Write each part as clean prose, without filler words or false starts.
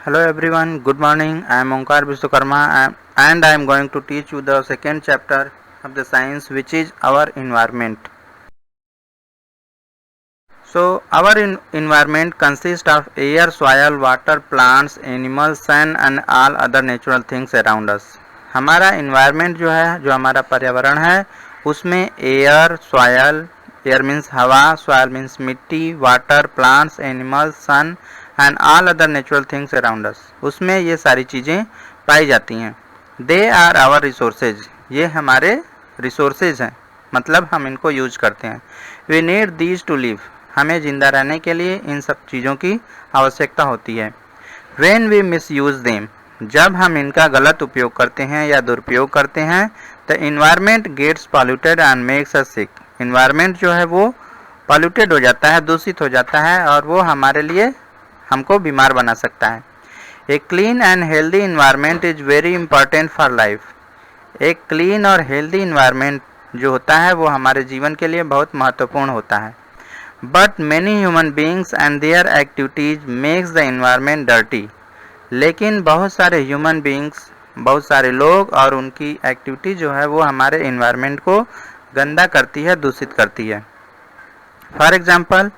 Hello everyone, good morning. I am Onkar Vishwakarma and I am going to teach you the second chapter of the science, which is our environment. So our environment consists of air, soil, water, plants, animals, sun and all other natural things around us. हमारा environment जो है, जो हमारा पर्यावरण है, उसमें air, soil, air means हवा, soil means मिट्टी, water, plants, animals, sun and all other natural things around us, उसमें ये सारी चीज़ें पाई जाती हैं. दे आर आवर रिसोर्सेज, ये हमारे रिसोर्सेज हैं, मतलब हम इनको यूज करते हैं. We need these to live, हमें ज़िंदा रहने के लिए इन सब चीज़ों की आवश्यकता होती है. When we misuse them, जब हम इनका गलत उपयोग करते हैं या दुरुपयोग करते हैं, the environment gets polluted and makes us sick. Environment जो है वो पॉल्यूटेड हो जाता है, दूषित हो जाता है और वो हमारे लिए हमको बीमार बना सकता है. A clean and healthy environment is very important for life. एक क्लीन और हेल्दी इन्वायरमेंट जो होता है वो हमारे जीवन के लिए बहुत महत्वपूर्ण होता है. But many human beings and their activities makes the environment dirty. लेकिन बहुत सारे ह्यूमन बींग्स, बहुत सारे लोग और उनकी एक्टिविटी जो है वो हमारे इन्वायरमेंट को गंदा करती है, दूषित करती है. For example,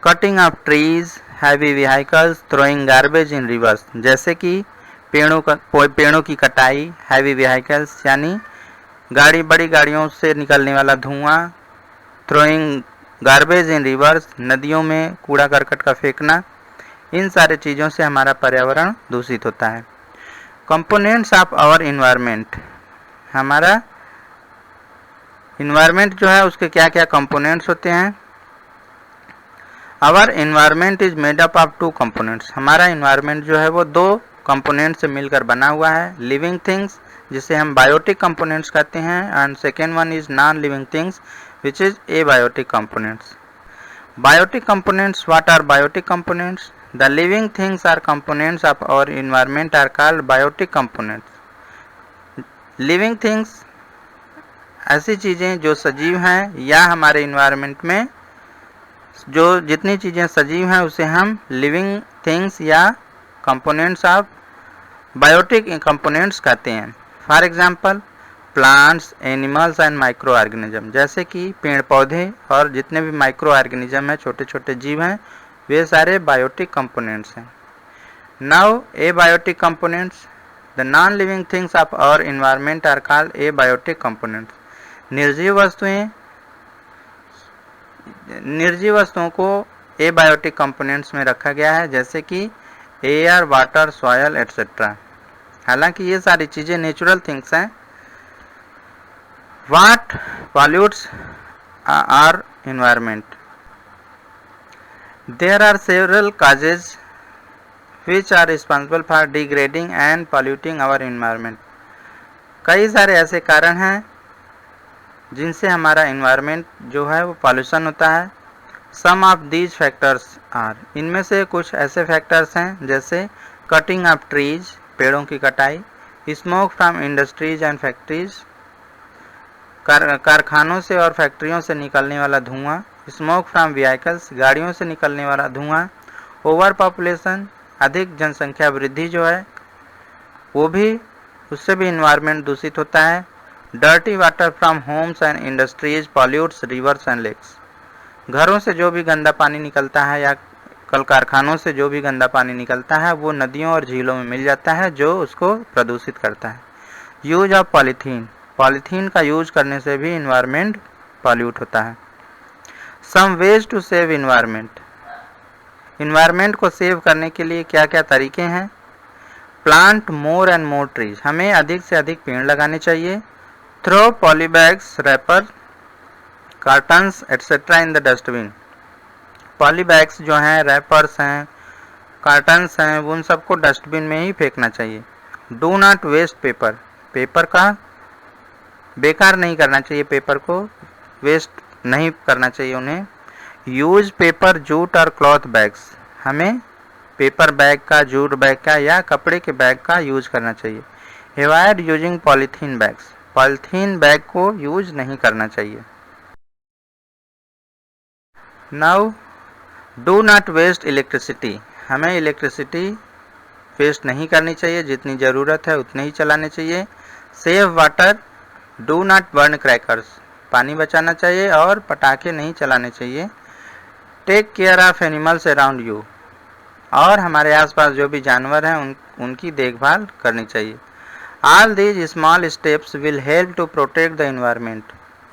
cutting of trees, heavy vehicles, throwing garbage in reverse. जैसे कि पेड़ों की कटाई, हैवी व्हीकल्स यानी बड़ी गाड़ियों से निकलने वाला धुआं, थ्रोइंग गार्बेज इन रिवर्स, नदियों में कूड़ा करकट का फेंकना, इन सारे चीज़ों से हमारा पर्यावरण दूषित होता है. कंपोनेंट्स ऑफ आवर इन्वायरमेंट, हमारा इन्वायरमेंट जो है उसके क्या क्या कंपोनेंट्स होते हैं. Our environment is made up of two components. हमारा इन्वायरमेंट जो है वो दो कंपोनेंट से मिलकर बना हुआ है. लिविंग थिंग्स, जिसे हम बायोटिक कंपोनेंट्स कहते हैं, and second one is non living things which is abiotic components. Biotic components, what are biotic components? The living things are components of our environment are called biotic components. Living things ऐसी चीज़ें जो सजीव हैं या हमारे environment में जो जितनी चीज़ें सजीव हैं उसे हम लिविंग थिंग्स या कंपोनेंट्स ऑफ बायोटिक कंपोनेंट्स कहते हैं. For example, plants, animals and micro organism. जैसे कि पेड़ पौधे और जितने भी माइक्रो ऑर्गेनिज्म हैं, छोटे छोटे जीव हैं, वे सारे बायोटिक कंपोनेंट्स हैं. Now abiotic components, the non living things of our environment are called abiotic components. निर्जीव वस्तुओं को एबायोटिक कंपोनेंट्स में रखा गया है, जैसे कि एयर, वाटर, सॉयल एटसेट्रा. हालांकि ये सारी चीज़ें नेचुरल थिंग्स हैं. What pollutes our environment? There are several causes which are responsible for degrading and polluting our environment. कई सारे ऐसे कारण हैं जिनसे हमारा इन्वायरमेंट जो है वो पॉल्यूशन होता है. सम ऑफ दीज फैक्टर्स आर, इनमें से कुछ ऐसे फैक्टर्स हैं जैसे कटिंग ऑफ ट्रीज, पेड़ों की कटाई, smoke from industries and factories, कारखानों से और फैक्ट्रियों से निकलने वाला धुआं, स्मोक फ्रॉम व्हीकल्स, गाड़ियों से निकलने वाला धुआं, ओवर पॉपुलेशन, अधिक जनसंख्या वृद्धि जो है वो भी, उससे भी इन्वायरमेंट दूषित होता है. Dirty water from homes and industries pollutes rivers and lakes. घरों से जो भी गंदा पानी निकलता है या कल कारखानों से जो भी गंदा पानी निकलता है वो नदियों और झीलों में मिल जाता है, जो उसको प्रदूषित करता है. यूज ऑफ पॉलीथीन, पॉलीथीन का यूज करने से भी इन्वायरमेंट पॉल्यूट होता है. Some ways to save environment, environment को सेव करने के लिए क्या क्या तरीके हैं. Plant more and more trees, हमें अधिक से अधिक पेड़ लगाने चाहिए. Throw polybags, wrapper, cartons etcetera in the dustbin. Polybags जो हैं, रैपर्स हैं, कार्टन्स हैं, उन सबको डस्टबिन में ही फेंकना चाहिए. Do not waste paper, paper का बेकार नहीं करना चाहिए, पेपर को वेस्ट नहीं करना चाहिए उन्हें. यूज पेपर, जूट और क्लॉथ बैग्स, हमें पेपर बैग का, जूट बैग का या कपड़े के बैग का यूज करना चाहिए. Avoid using polythene bags, polythene bag को यूज नहीं करना चाहिए. Now do not waste electricity, हमें इलेक्ट्रिसिटी वेस्ट नहीं करनी चाहिए, जितनी ज़रूरत है उतने ही चलाने चाहिए। Save water, do not burn crackers, पानी बचाना चाहिए और पटाखे नहीं चलाने चाहिए। Take care of animals around you, और हमारे आसपास जो भी जानवर हैं उनकी देखभाल करनी चाहिए। All these small steps will help to protect the environment,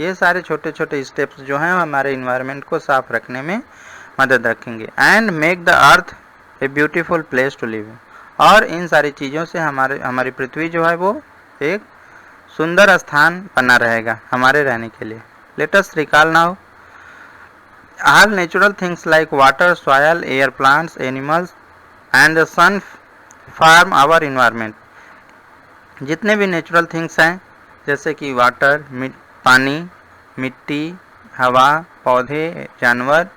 ये सारे छोटे छोटे स्टेप्स जो हैं हमारे इन्वायरमेंट को साफ रखने में मदद रखेंगे। And make the earth a beautiful place to live, और इन सारी चीज़ों से हमारी पृथ्वी जो है वो एक सुंदर स्थान बना रहेगा हमारे रहने के लिए। Let us recall now all natural things like water, soil, air, plants, animals and the sun form our environment। जितने भी नेचुरल थिंग्स हैं जैसे कि वाटर, पानी, मिट्टी, हवा, पौधे, जानवर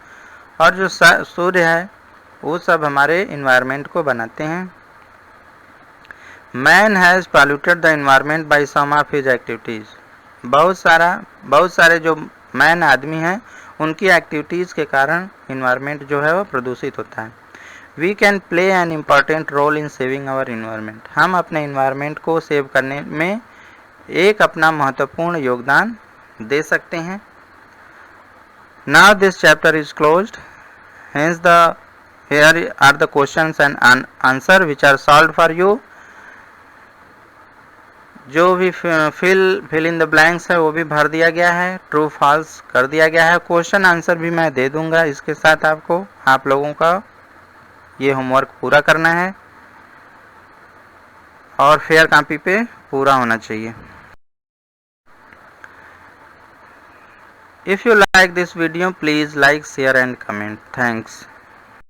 और जो सूर्य है वो सब हमारे इन्वायरमेंट को बनाते हैं। Man has polluted the environment by some of his activities, बहुत सारे जो मैन आदमी हैं उनकी एक्टिविटीज़ के कारण इन्वायरमेंट जो है वो प्रदूषित होता है। We can play an important role in saving our environment, हम अपने इन्वायरमेंट को सेव करने में एक अपना महत्वपूर्ण योगदान दे सकते हैं। Now this chapter is closed, hence here are the questions and answer which are solved for you। जो भी फिल इन द ब्लैंक्स है वो भी भर दिया गया है, ट्रू फॉल्स कर दिया गया है। क्वेश्चन आंसर भी मैं दे दूंगा इसके साथ आपको, आप लोगों का ये होमवर्क पूरा करना है और फेयर कॉपी पे पूरा होना चाहिए। If you like this video please like, share and comment. Thanks.